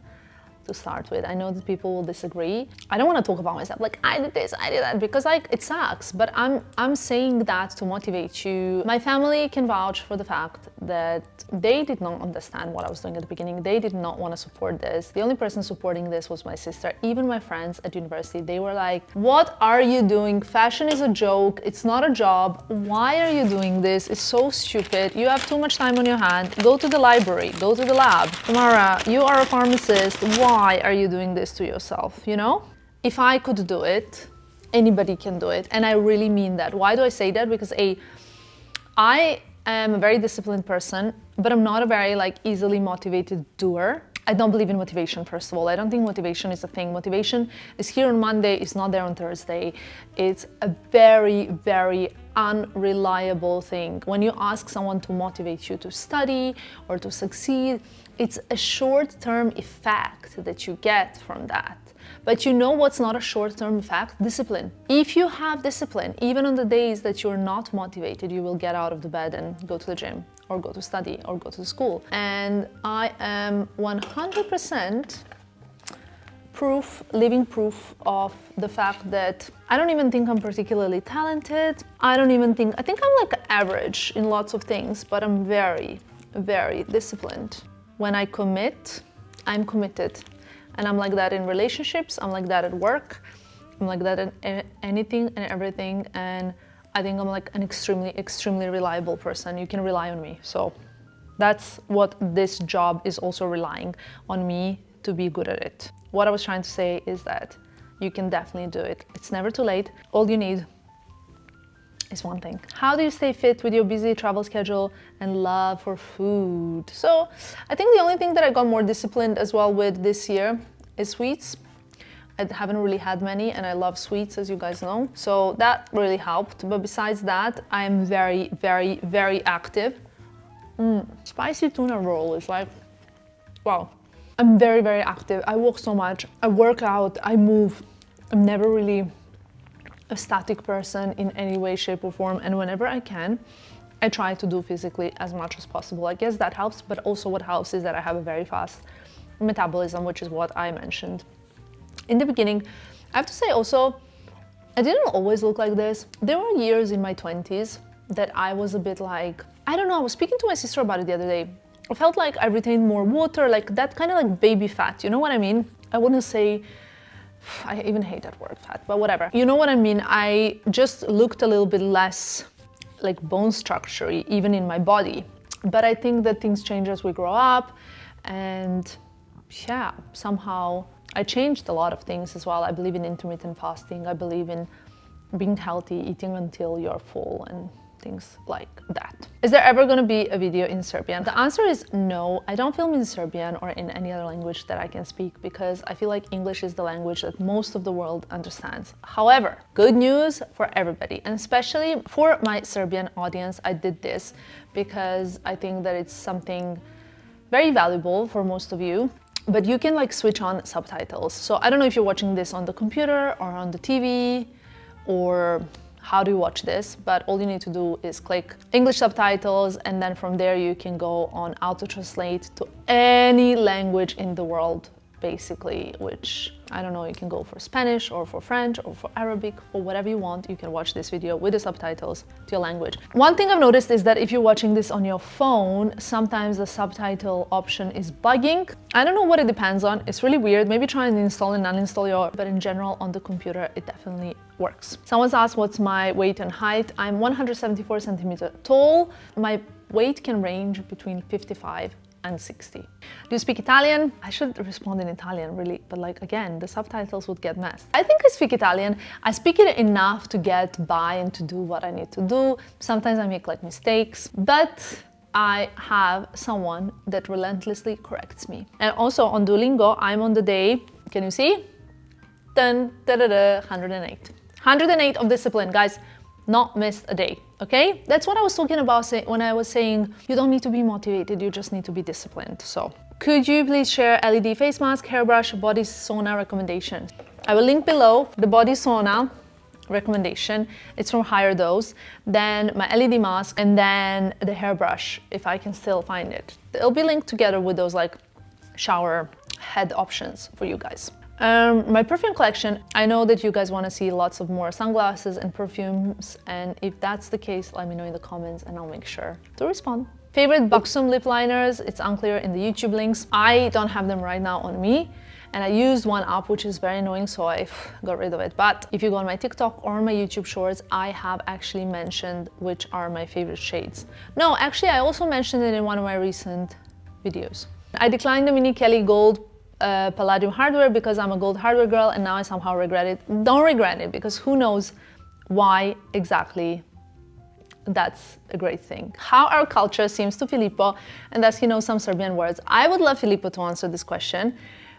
to start with. I know that people will disagree. I don't want to talk about myself like I did this, I did that, because like it sucks, but I'm saying that to motivate you. My family can vouch for the fact that they did not understand what I was doing at the beginning. They did not want to support this. The only person supporting this was my sister. Even my friends at university, they were like, what are you doing? Fashion is a joke. It's not a job. Why are you doing this? It's so stupid. You have too much time on your hand. Go to the library, go to the lab. Tamara, you are a pharmacist. Why are you doing this to yourself, you know? If I could do it, anybody can do it. And I really mean that. Why do I say that? Because I am a very disciplined person, but I'm not a very like easily motivated doer. I don't believe in motivation, first of all. I don't think motivation is a thing. Motivation is here on Monday, it's not there on Thursday. It's a very, very unreliable thing. When you ask someone to motivate you to study or to succeed, it's a short-term effect that you get from that. But you know what's not a short-term effect? Discipline. If you have discipline, even on the days that you're not motivated, you will get out of the bed and go to the gym or go to study or go to school. And I am 100% living proof of the fact that I don't even think I'm particularly talented. I think I'm like average in lots of things, but I'm very, very disciplined. When I commit, I'm committed. And I'm like that in relationships, I'm like that at work, I'm like that in anything and everything. And I think I'm like an extremely, extremely reliable person. You can rely on me. So that's what this job is also relying on me to be good at it. What I was trying to say is that you can definitely do it. It's never too late. All you need is one thing. How do you stay fit with your busy travel schedule and love for food? So I think the only thing that I got more disciplined as well with this year is sweets. I haven't really had many and I love sweets, as you guys know. So that really helped. But besides that, I am very, very, very active. Spicy tuna roll is like, wow. I'm very, very active. I walk so much. I work out, I move. I'm never really a static person in any way, shape or form, and whenever I can, I try to do physically as much as possible. I guess that helps, but also what helps is that I have a very fast metabolism, which is what I mentioned. In the beginning, I have to say also, I didn't always look like this. There were years in my 20s that I was a bit like, I don't know, I was speaking to my sister about it the other day. I felt like I retained more water, like that kind of like baby fat, you know what I mean? I wouldn't say, I even hate that word, fat, but whatever. You know what I mean? I just looked a little bit less like bone structure, even in my body. But I think that things change as we grow up, and yeah, somehow I changed a lot of things as well. I believe in intermittent fasting. I believe in being healthy, eating until you're full and things like that. Is there ever going to be a video in Serbian? The answer is no. I don't film in Serbian or in any other language that I can speak because I feel like English is the language that most of the world understands. However, good news for everybody, and especially for my Serbian audience, I did this because I think that it's something very valuable for most of you. But you can like switch on subtitles. So I don't know if you're watching this on the computer or on the TV or how do you watch this, but all you need to do is click English subtitles, and then from there you can go on auto translate to any language in the world, basically, which I don't know, you can go for Spanish or for French or for Arabic or whatever you want. You can watch this video with the subtitles to your language. One thing I've noticed is that if you're watching this on your phone, sometimes the subtitle option is bugging. I don't know what it depends on. It's really weird. Maybe try and install and uninstall your, but in general on the computer, it definitely works. Someone's asked what's my weight and height. I'm 174 centimeters tall. My weight can range between 55 and 60. Do you speak Italian? I should respond in Italian really, but like again, the subtitles would get messed. I think I speak Italian. I speak it enough to get by and to do what I need to do. Sometimes I make like mistakes, but I have someone that relentlessly corrects me. And also on Duolingo, I'm on the day, can you see? Dun, da, da, da, 108. 108 of discipline, guys. Not missed a day, okay? That's what I was talking about when I was saying you don't need to be motivated, you just need to be disciplined. So, could you please share LED face mask, hairbrush, body sauna recommendation? I will link below the body sauna recommendation. It's from Higher Dose, then my LED mask, and then the hairbrush, if I can still find it. It'll be linked together with those like shower head options for you guys. My perfume collection, I know that you guys want to see lots of more sunglasses and perfumes, and if that's the case, let me know in the comments and I'll make sure to respond. Favorite Buxom lip liners, it's unclear in the YouTube links. I don't have them right now on me, and I used one up which is very annoying, so I got rid of it. But if you go on my TikTok or my YouTube shorts, I have actually mentioned which are my favorite shades. No, actually I also mentioned it in one of my recent videos. I declined the Mini Kelly Gold Palladium hardware because I'm a gold hardware girl, and now I somehow regret it. Don't regret it, because who knows why exactly that's a great thing. How our culture seems to Filippo, and that's, you know, some Serbian words. I would love Filippo to answer this question,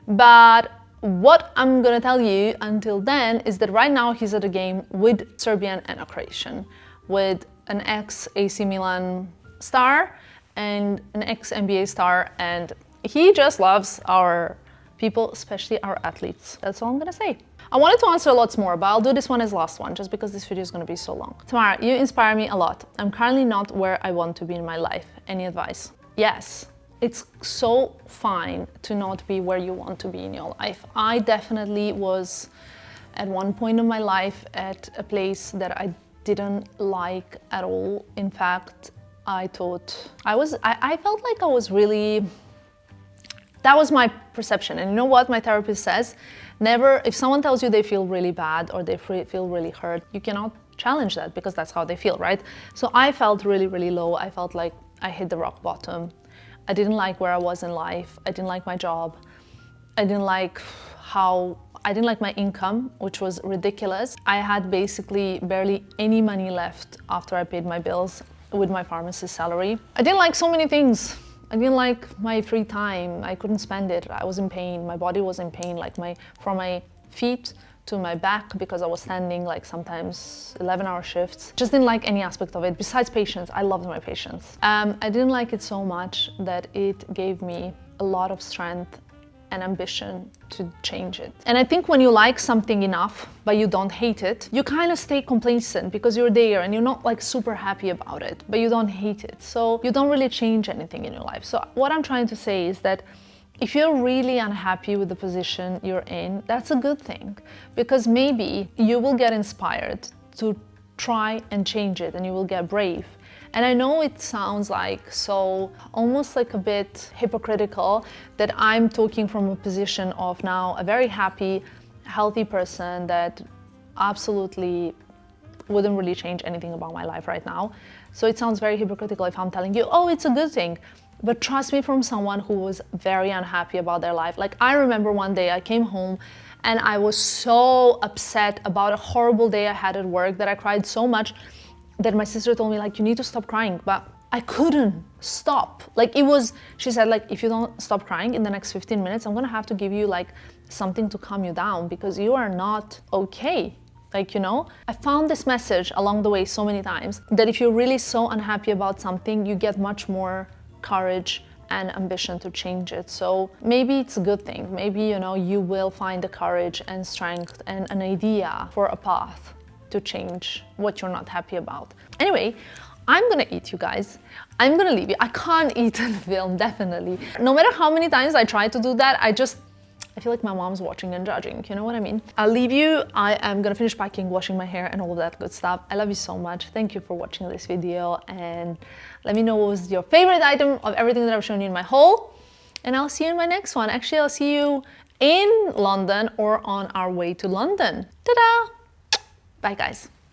but what I'm gonna tell you until then is that right now he's at a game with Serbian and a Croatian, with an ex-AC Milan star and an ex-NBA star, and he just loves our people, especially our athletes. That's all I'm gonna say. I wanted to answer lots more, but I'll do this one as last one, just because this video is gonna be so long. Tamara, you inspire me a lot. I'm currently not where I want to be in my life. Any advice? Yes, it's so fine to not be where you want to be in your life. I definitely was at one point in my life at a place that I didn't like at all. In fact, I felt like I was really, that was my perception. And you know what my therapist says? Never, if someone tells you they feel really bad or they feel really hurt, you cannot challenge that, because that's how they feel, right? So I felt really, really low. I felt like I hit the rock bottom. I didn't like where I was in life. I didn't like my job. I didn't like my income, which was ridiculous. I had basically barely any money left after I paid my bills with my pharmacist salary. I didn't like so many things. I didn't like my free time. I couldn't spend it. I was in pain. My body was in pain, like from my feet to my back, because I was standing like sometimes 11-hour shifts. Just didn't like any aspect of it. Besides patients, I loved my patients. I didn't like it so much that it gave me a lot of strength and ambition to change it. And I think when you like something enough, but you don't hate it, you kind of stay complacent because you're there and you're not like super happy about it, but you don't hate it. So you don't really change anything in your life. So what I'm trying to say is that if you're really unhappy with the position you're in, that's a good thing, because maybe you will get inspired to try and change it, and you will get brave. And I know it sounds like so almost like a bit hypocritical that I'm talking from a position of now a very happy, healthy person that absolutely wouldn't really change anything about my life right now. So it sounds very hypocritical if I'm telling you, oh, it's a good thing. But trust me, from someone who was very unhappy about their life. Like, I remember one day I came home and I was so upset about a horrible day I had at work that I cried so much that my sister told me, like, you need to stop crying. But I couldn't stop. Like, it was, she said, like, if you don't stop crying in the next 15 minutes, I'm gonna have to give you like something to calm you down because you are not okay. Like, you know, I found this message along the way so many times that if you're really so unhappy about something, you get much more courage and ambition to change it. So maybe it's a good thing. Maybe, you know, you will find the courage and strength and an idea for a path to change what you're not happy about. Anyway, I'm gonna eat, you guys. I'm gonna leave you. I can't eat and film, definitely. No matter how many times I try to do that, I feel like my mom's watching and judging, you know what I mean? I'll leave you. I am gonna finish packing, washing my hair and all of that good stuff. I love you so much. Thank you for watching this video and let me know what was your favorite item of everything that I've shown you in my haul. And I'll see you in my next one. Actually, I'll see you in London or on our way to London. Ta-da! Bye, guys.